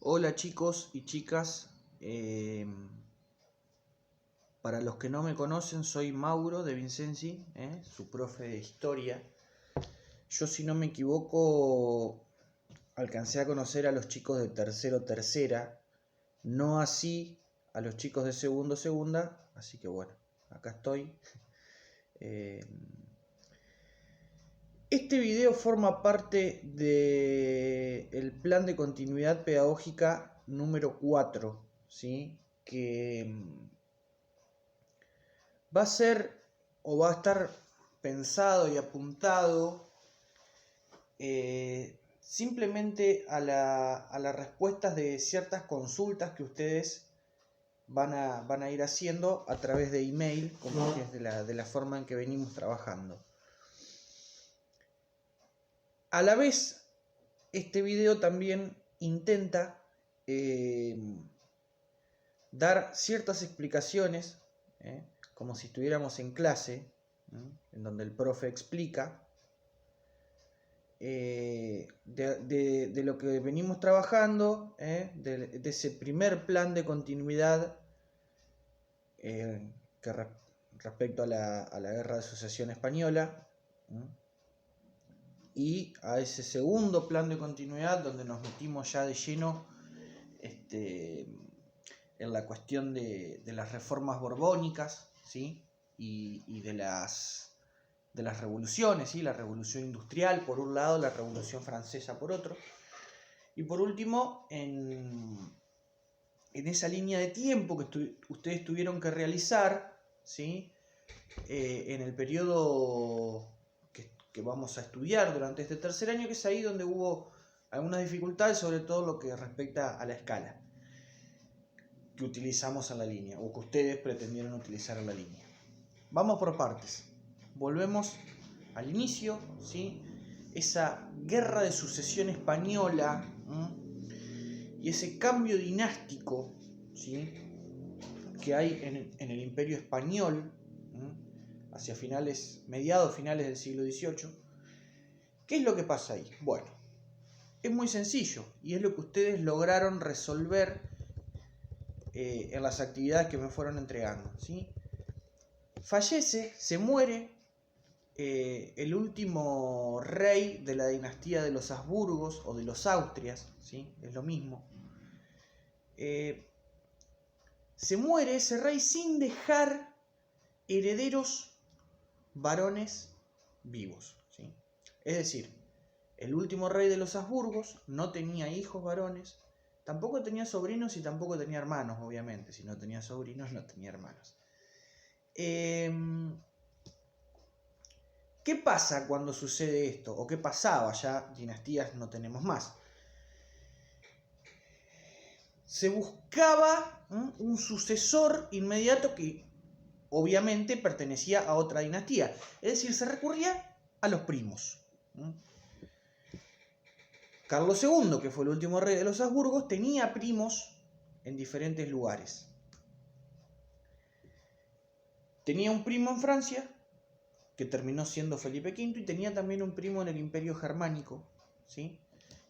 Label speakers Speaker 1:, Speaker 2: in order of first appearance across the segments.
Speaker 1: Hola chicos y chicas, para los que no me conocen soy Mauro de Vincenzi, su profe de historia. Yo, si no me equivoco, alcancé a conocer a los chicos de tercera, no así a los chicos de segunda, así que bueno, acá estoy. Este video forma parte del plan de continuidad pedagógica número 4, ¿sí? Que va a ser o va a estar pensado y apuntado simplemente a las respuestas de ciertas consultas que ustedes van a ir haciendo a través de email, como que es de la forma en que venimos trabajando. A la vez, este video también intenta dar ciertas explicaciones, como si estuviéramos en clase, en donde el profe explica de lo que venimos trabajando, de ese primer plan de continuidad respecto a la Guerra de Sucesión Española, y a ese segundo plan de continuidad donde nos metimos ya de lleno en la cuestión de las reformas borbónicas, ¿sí? y de las revoluciones, ¿sí? La revolución industrial por un lado, la revolución francesa por otro, y por último en esa línea de tiempo que ustedes tuvieron que realizar, ¿sí? En el periodo que vamos a estudiar durante este tercer año, que es ahí donde hubo algunas dificultades, sobre todo lo que respecta a la escala que utilizamos en la línea, o que ustedes pretendieron utilizar en la línea. Vamos por partes. Volvemos al inicio, ¿sí? Esa guerra de sucesión española, y ese cambio dinástico, ¿sí? que hay en el Imperio Español, hacia mediados finales del siglo XVIII. ¿Qué es lo que pasa ahí? Bueno, es muy sencillo y es lo que ustedes lograron resolver en las actividades que me fueron entregando, ¿sí? Fallece, se muere el último rey de la dinastía de los Habsburgos o de los Austrias, ¿sí? Es lo mismo. Se muere ese rey sin dejar herederos varones vivos, ¿sí? Es decir, el último rey de los Habsburgos no tenía hijos varones, tampoco tenía sobrinos y tampoco tenía hermanos, obviamente. Si no tenía sobrinos, no tenía hermanos. ¿Qué pasa cuando sucede esto? ¿O qué pasaba? Ya dinastías no tenemos más. Se buscaba un sucesor inmediato que obviamente pertenecía a otra dinastía. Es decir, se recurría a los primos. Carlos II, que fue el último rey de los Habsburgos, tenía primos en diferentes lugares. Tenía un primo en Francia, que terminó siendo Felipe V, y tenía también un primo en el Imperio Germánico, ¿sí?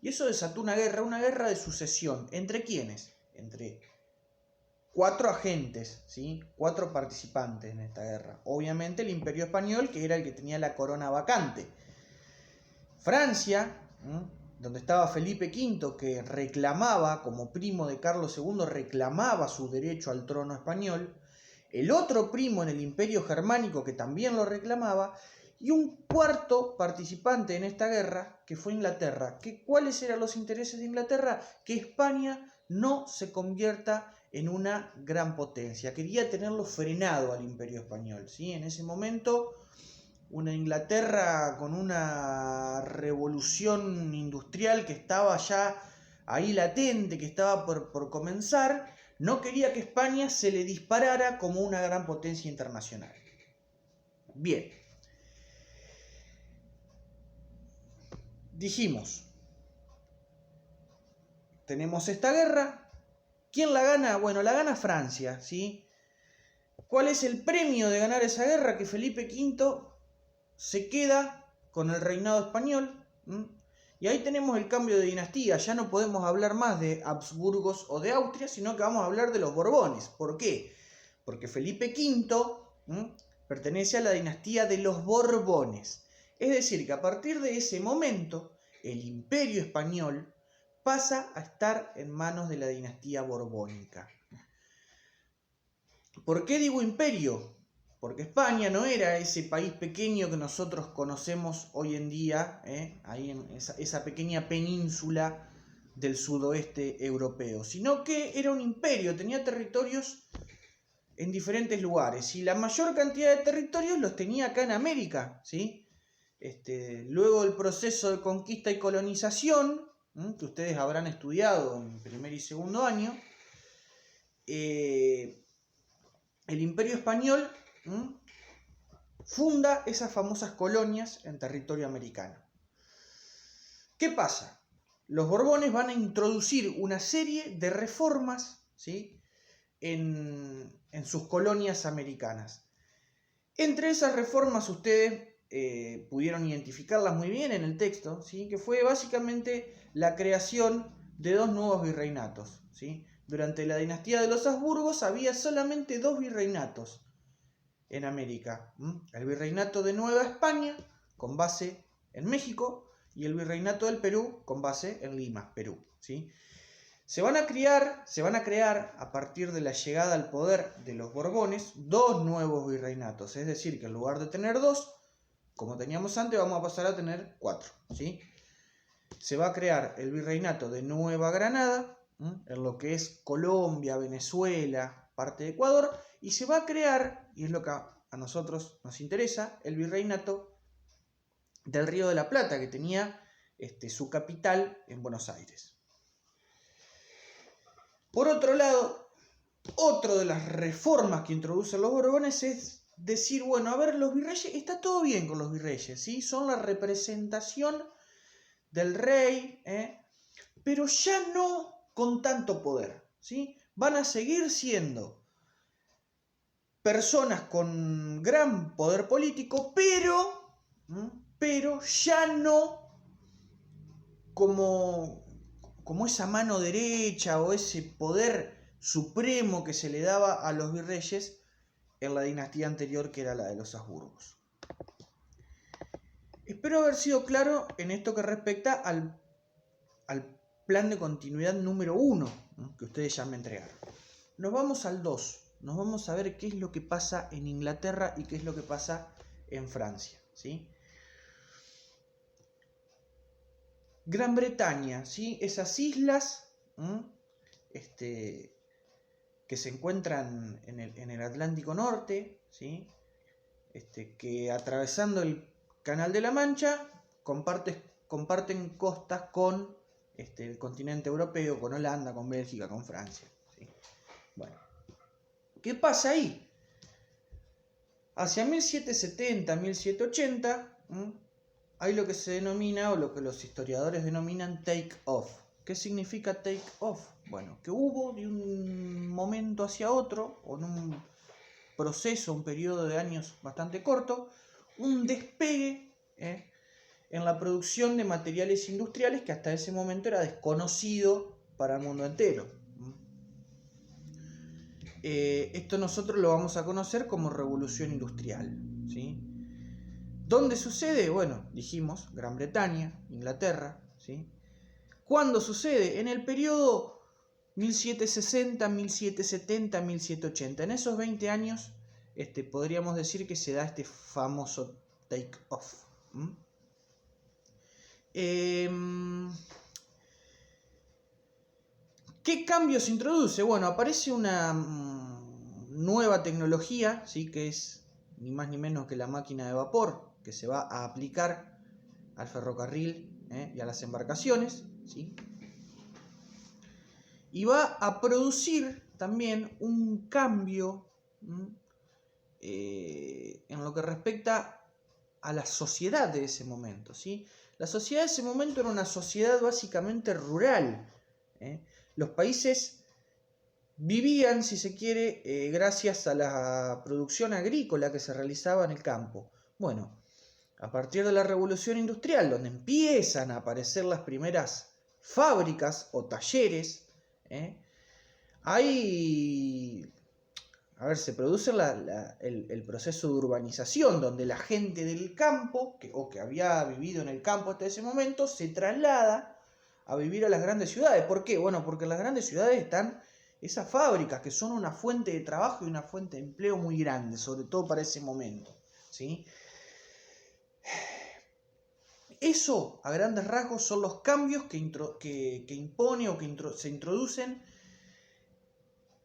Speaker 1: Y eso desató una guerra de sucesión. ¿Entre quiénes? Entre 4 agentes, ¿sí? 4 participantes en esta guerra. Obviamente el Imperio Español, que era el que tenía la corona vacante. Francia, donde estaba Felipe V, que reclamaba, como primo de Carlos II, reclamaba su derecho al trono español. El otro primo en el Imperio Germánico, que también lo reclamaba, y un cuarto participante en esta guerra, que fue Inglaterra. ¿Cuáles eran los intereses de Inglaterra? Que España no se convierta en una gran potencia. Quería tenerlo frenado al Imperio Español, ¿sí? En ese momento, una Inglaterra con una revolución industrial que estaba ya ahí latente, que estaba por comenzar, no quería que España se le disparara como una gran potencia internacional. Bien. Dijimos, tenemos esta guerra. ¿Quién la gana? Bueno, la gana Francia, ¿sí? ¿Cuál es el premio de ganar esa guerra? Que Felipe V se queda con el reinado español, Y ahí tenemos el cambio de dinastía. Ya no podemos hablar más de Habsburgos o de Austria, sino que vamos a hablar de los Borbones. ¿Por qué? Porque Felipe V pertenece a la dinastía de los Borbones. Es decir, que a partir de ese momento, el Imperio Español pasa a estar en manos de la dinastía borbónica. ¿Por qué digo imperio? Porque España no era ese país pequeño que nosotros conocemos hoy en día, ahí en esa pequeña península del sudoeste europeo, sino que era un imperio, tenía territorios en diferentes lugares, y la mayor cantidad de territorios los tenía acá en América, ¿sí? Luego del proceso de conquista y colonización, que ustedes habrán estudiado en primer y segundo año, el Imperio Español funda esas famosas colonias en territorio americano. ¿Qué pasa? Los Borbones van a introducir una serie de reformas, ¿sí?, en sus colonias americanas. Entre esas reformas ustedes pudieron identificarlas muy bien en el texto, ¿sí?, que fue básicamente la creación de 2 nuevos virreinatos, ¿sí? Durante la dinastía de los Habsburgos había solamente 2 virreinatos en América. El virreinato de Nueva España, con base en México, y el virreinato del Perú, con base en Lima, Perú, ¿sí? Se van a crear, a partir de la llegada al poder de los Borbones, 2 nuevos virreinatos. Es decir, que en lugar de tener 2, como teníamos antes, vamos a pasar a tener 4, ¿sí? Se va a crear el virreinato de Nueva Granada, en lo que es Colombia, Venezuela, parte de Ecuador, y se va a crear, y es lo que a nosotros nos interesa, el virreinato del Río de la Plata, que tenía su capital en Buenos Aires. Por otro lado, otra de las reformas que introducen los Borbones es decir, bueno, a ver, los virreyes, está todo bien con los virreyes, ¿sí? Son la representación del rey, pero ya no con tanto poder, ¿sí? Van a seguir siendo personas con gran poder político, pero ya no como esa mano derecha o ese poder supremo que se le daba a los virreyes en la dinastía anterior, que era la de los Habsburgos. Espero haber sido claro en esto que respecta al plan de continuidad número 1, que ustedes ya me entregaron. Nos vamos al 2. Nos vamos a ver qué es lo que pasa en Inglaterra y qué es lo que pasa en Francia, ¿sí? Gran Bretaña, ¿sí? Esas islas que se encuentran en el Atlántico Norte, ¿sí? Que atravesando el Canal de la Mancha comparten costas con el continente europeo, con Holanda, con Bélgica, con Francia, ¿sí? Bueno, ¿qué pasa ahí? Hacia 1770, 1780, hay lo que se denomina, o lo que los historiadores denominan take off. ¿Qué significa take off? Bueno, que hubo de un momento hacia otro, o en un proceso, un periodo de años bastante corto, un despegue en la producción de materiales industriales que hasta ese momento era desconocido para el mundo entero. Esto nosotros lo vamos a conocer como revolución industrial, ¿sí? ¿Dónde sucede? Bueno, dijimos Gran Bretaña, Inglaterra, ¿sí? ¿Cuándo sucede? En el periodo 1760, 1770, 1780. En esos 20 años podríamos decir que se da este famoso take off. ¿Qué cambios introduce? Bueno, aparece una nueva tecnología, ¿sí? Que es ni más ni menos que la máquina de vapor, que se va a aplicar al ferrocarril y a las embarcaciones, ¿sí? Y va a producir también un cambio en lo que respecta a la sociedad de ese momento, ¿sí? La sociedad de ese momento era una sociedad básicamente rural. Los países vivían, si se quiere, gracias a la producción agrícola que se realizaba en el campo. Bueno, a partir de la Revolución Industrial, donde empiezan a aparecer las primeras fábricas o talleres, ahí, a ver, se produce el proceso de urbanización, donde la gente del campo, que había vivido en el campo hasta ese momento, se traslada a vivir a las grandes ciudades. ¿Por qué? Bueno, porque en las grandes ciudades están esas fábricas que son una fuente de trabajo y una fuente de empleo muy grande, sobre todo para ese momento, ¿sí? Eso, a grandes rasgos, son los cambios que impone o que se introducen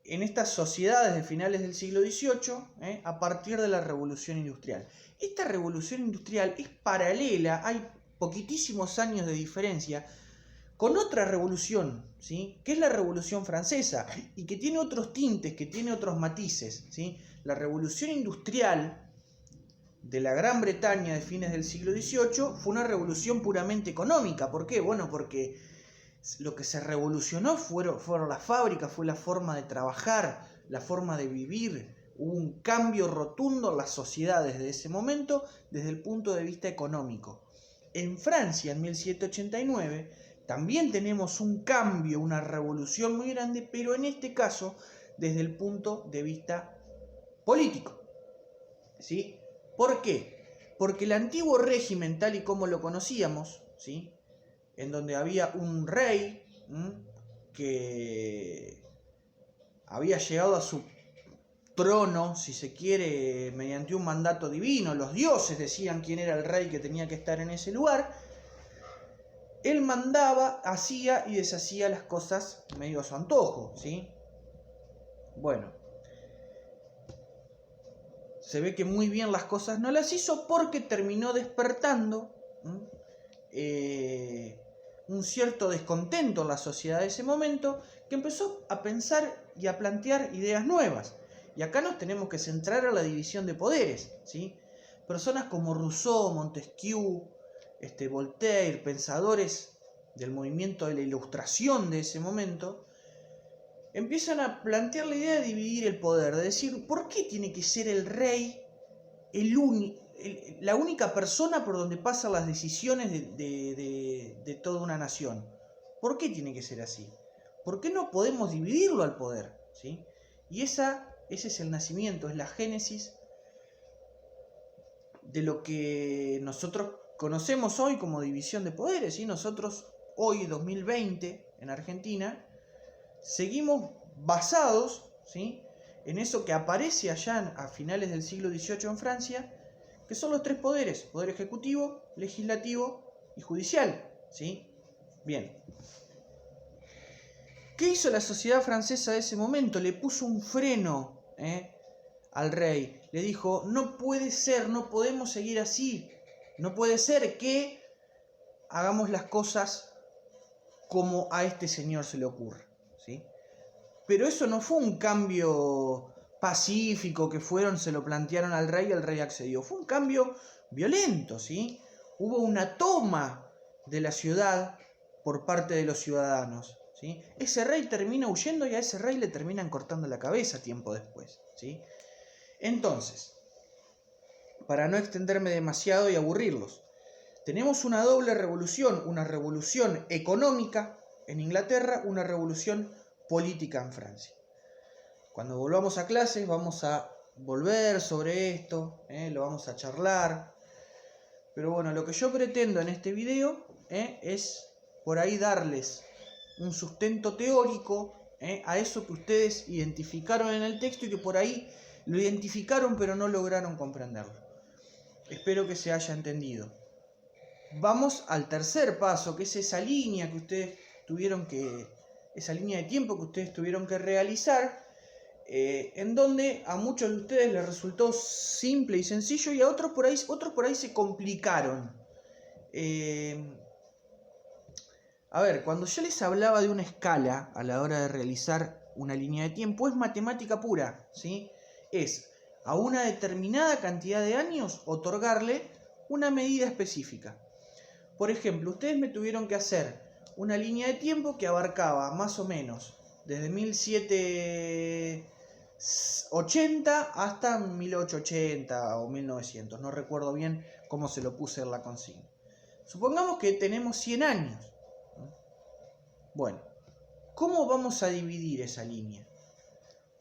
Speaker 1: en estas sociedades de finales del siglo XVIII, a partir de la Revolución Industrial. Esta Revolución Industrial es paralela, hay poquitísimos años de diferencia, con otra revolución, ¿sí? Que es la Revolución Francesa, y que tiene otros tintes, que tiene otros matices, ¿sí? La Revolución Industrial de la Gran Bretaña de fines del siglo XVIII fue una revolución puramente económica. ¿Por qué? Bueno, porque lo que se revolucionó fueron las fábricas, fue la forma de trabajar, la forma de vivir. Hubo un cambio rotundo en las sociedades de ese momento desde el punto de vista económico. En Francia, en 1789, también tenemos un cambio, una revolución muy grande, pero en este caso desde el punto de vista político, ¿sí? ¿Por qué? Porque el antiguo régimen, tal y como lo conocíamos, ¿sí? En donde había un rey que había llegado a su trono, si se quiere, mediante un mandato divino. Los dioses decían quién era el rey que tenía que estar en ese lugar. Él mandaba, hacía y deshacía las cosas medio a su antojo, ¿sí? Bueno, se ve que muy bien las cosas no las hizo porque terminó despertando un cierto descontento en la sociedad de ese momento, que empezó a pensar y a plantear ideas nuevas. Y acá nos tenemos que centrar en la división de poderes, ¿sí? Personas como Rousseau, Montesquieu, Voltaire, pensadores del movimiento de la Ilustración de ese momento, empiezan a plantear la idea de dividir el poder, de decir, ¿por qué tiene que ser el rey la única persona por donde pasan las decisiones de toda una nación? ¿Por qué tiene que ser así? ¿Por qué no podemos dividirlo al poder? ¿Sí? Y ese es el nacimiento, es la génesis de lo que nosotros conocemos hoy como división de poderes. ¿Sí? Nosotros hoy, 2020, en Argentina, seguimos basados, ¿sí?, en eso que aparece allá a finales del siglo XVIII en Francia, que son los tres poderes: poder ejecutivo, legislativo y judicial, ¿sí? Bien. ¿Qué hizo la sociedad francesa de ese momento? Le puso un freno al rey. Le dijo, no puede ser, no podemos seguir así. No puede ser que hagamos las cosas como a este señor se le ocurre, ¿sí? Pero eso no fue un cambio pacífico que se lo plantearon al rey y el rey accedió. Fue un cambio violento, ¿sí? Hubo una toma de la ciudad por parte de los ciudadanos, ¿sí? Ese rey termina huyendo y a ese rey le terminan cortando la cabeza tiempo después, ¿sí? Entonces, para no extenderme demasiado y aburrirlos, tenemos una doble revolución, una revolución económica en Inglaterra, una revolución política en Francia. Cuando volvamos a clases vamos a volver sobre esto, lo vamos a charlar, pero bueno, lo que yo pretendo en este video es por ahí darles un sustento teórico a eso que ustedes identificaron en el texto y que por ahí lo identificaron pero no lograron comprenderlo. Espero que se haya entendido. Vamos al tercer paso, que es esa línea que ustedes esa línea de tiempo que ustedes tuvieron que realizar, en donde a muchos de ustedes les resultó simple y sencillo y a otros por ahí se complicaron. A ver, cuando yo les hablaba de una escala a la hora de realizar una línea de tiempo, es matemática pura, ¿sí? Es a una determinada cantidad de años otorgarle una medida específica. Por ejemplo, ustedes me tuvieron que hacer una línea de tiempo que abarcaba más o menos desde 1780 hasta 1880 o 1900, no recuerdo bien como se lo puse en la consigna. Supongamos que tenemos 100 años. Bueno, ¿cómo vamos a dividir esa línea?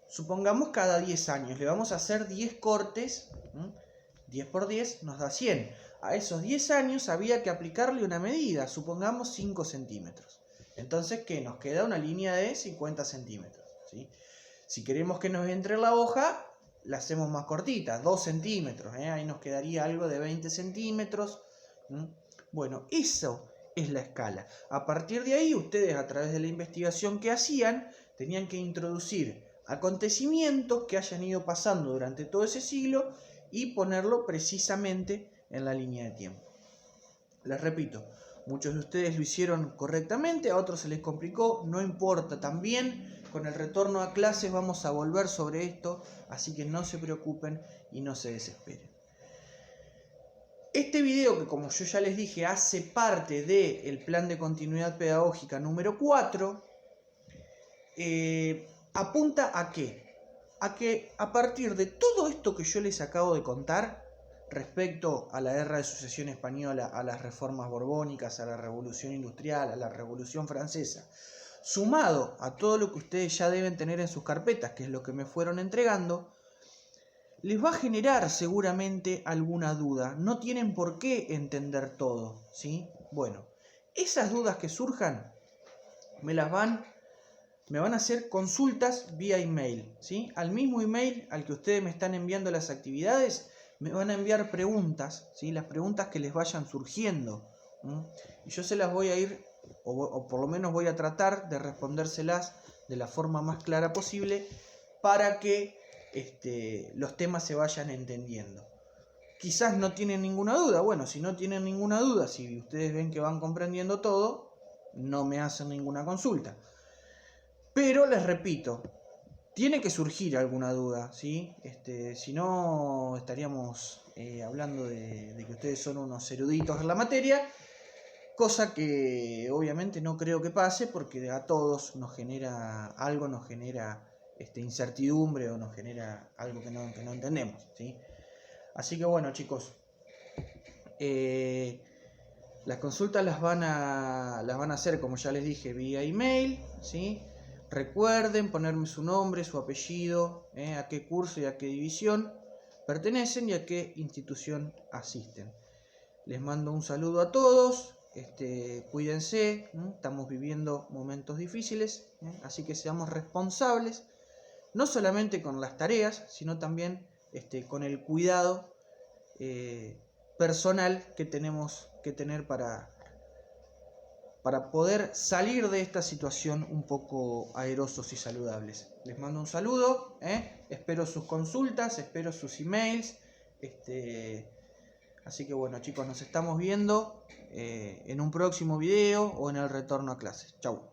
Speaker 1: Supongamos cada 10 años, le vamos a hacer 10 cortes, 10 por 10 nos da 100. A esos 10 años había que aplicarle una medida, supongamos 5 centímetros. Entonces, ¿qué? Nos queda una línea de 50 centímetros, ¿sí? Si queremos que nos entre la hoja, la hacemos más cortita, 2 centímetros, ahí nos quedaría algo de 20 centímetros. Bueno, eso es la escala. A partir de ahí, ustedes a través de la investigación que hacían, tenían que introducir acontecimientos que hayan ido pasando durante todo ese siglo y ponerlo precisamente en la línea de tiempo. Les repito, muchos de ustedes lo hicieron correctamente, a otros se les complicó, no importa, también con el retorno a clases vamos a volver sobre esto, así que no se preocupen y no se desesperen. Este video, que como yo ya les dije, hace parte del plan de continuidad pedagógica número 4, apunta a ¿qué? A que a partir de todo esto que yo les acabo de contar, respecto a la guerra de sucesión española, a las reformas borbónicas, a la revolución industrial, a la revolución francesa, sumado a todo lo que ustedes ya deben tener en sus carpetas, que es lo que me fueron entregando, les va a generar seguramente alguna duda. No tienen por qué entender todo, ¿sí? Bueno, esas dudas que surjan me van a hacer consultas vía email, ¿sí? Al mismo email al que ustedes me están enviando las actividades, me van a enviar preguntas, ¿sí? Las preguntas que les vayan surgiendo. Y yo se las voy a ir, o por lo menos voy a tratar de respondérselas de la forma más clara posible para que los temas se vayan entendiendo. Quizás no tienen ninguna duda. Bueno, si no tienen ninguna duda, si ustedes ven que van comprendiendo todo, no me hacen ninguna consulta. Pero les repito, tiene que surgir alguna duda, ¿sí? Si no, estaríamos hablando de que ustedes son unos eruditos en la materia, cosa que obviamente no creo que pase, porque a todos nos genera incertidumbre, o nos genera algo que no entendemos, ¿sí? Así que bueno, chicos, las consultas las van a hacer, como ya les dije, vía email, ¿sí? Recuerden ponerme su nombre, su apellido, a qué curso y a qué división pertenecen y a qué institución asisten. Les mando un saludo a todos, cuídense, estamos viviendo momentos difíciles, así que seamos responsables, no solamente con las tareas, sino también con el cuidado personal que tenemos que tener para poder salir de esta situación un poco airosos y saludables. Les mando un saludo, espero sus consultas, espero sus emails, así que bueno, chicos, nos estamos viendo en un próximo video o en el retorno a clases. Chau.